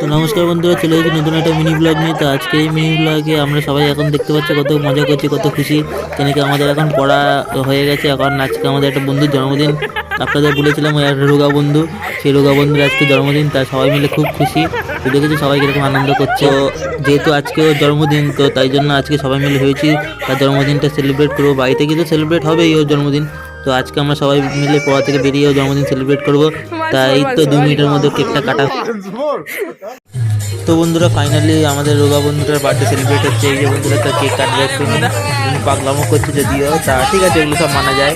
তো নমস্কার বন্ধুরা, চলে এসেছি নতুন একটা মিনি ব্লগ নিয়ে। তো আজকে এই মিনি ব্লগে আমরা সবাই এখন দেখতে পাচ্ছি কত মজা করছি, কত খুশি। কেন কি আমাদের এখন পড়া হয়ে গেছে, এখন আজকে আমাদের একটা বন্ধুর জন্মদিন। আপনাদের বলেছিলাম ওই একটা রোগা বন্ধু, সেই রোগা বন্ধুর আজকে জন্মদিন। তার সবাই মিলে খুব খুশি, তো দেখেছি সবাই কীরকম আনন্দ করছে। তো যেহেতু আজকে ওর জন্মদিন, তো তাই জন্য আজকে সবাই মিলে হয়েছি তার জন্মদিনটা সেলিব্রেট করবো। বাড়িতে গিয়ে তো সেলিব্রেট হবেই ওর জন্মদিন, তো আজকে আমরা সবাই মিলে পড়া থেকে বেরিয়ে জন্মদিন সেলিব্রেট করব। তাই তো 2 মিনিটের মধ্যে কেকটা কাটা। তো বন্ধুরা, ফাইনালি আমাদের রোগা বন্ধুটার বার্থডে সেলিব্রেট হচ্ছে। এই যে বন্ধুরা, তার কেক কাটবে এক্ষুনি। পাগলামো করছে যদিও, তা ঠিক আছে, এগুলো সব মানা যায়।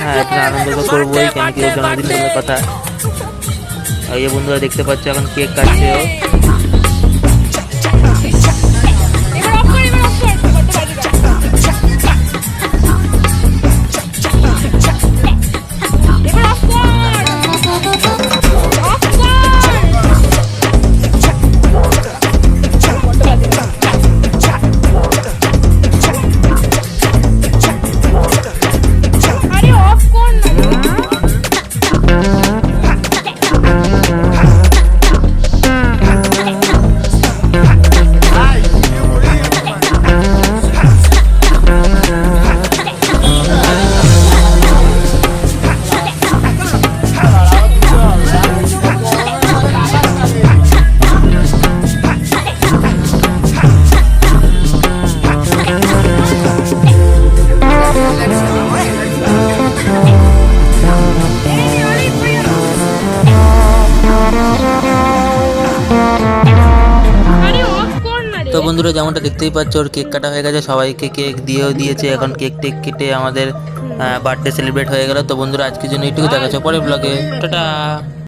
হ্যাঁ, একটু আনন্দ তো করবোই, কেন কি ওর জন্মদিন বলে কথা। এই যে বন্ধুরা দেখতে পাচ্ছে এখন কেক কাটছে ও। তো বন্ধুরা, যেমনটা দেখতেই পাচ্ছ, ওর কেক কাটা হয়ে গেছে, সবাইকে কেক দিয়েও দিয়েছে। এখন কেক টেক কেটে আমাদের বার্থডে সেলিব্রেট হয়ে গেল। তো বন্ধুরা, আজকের জন্য এইটুকু, দেখা হচ্ছে পরের ব্লগে। টাটা।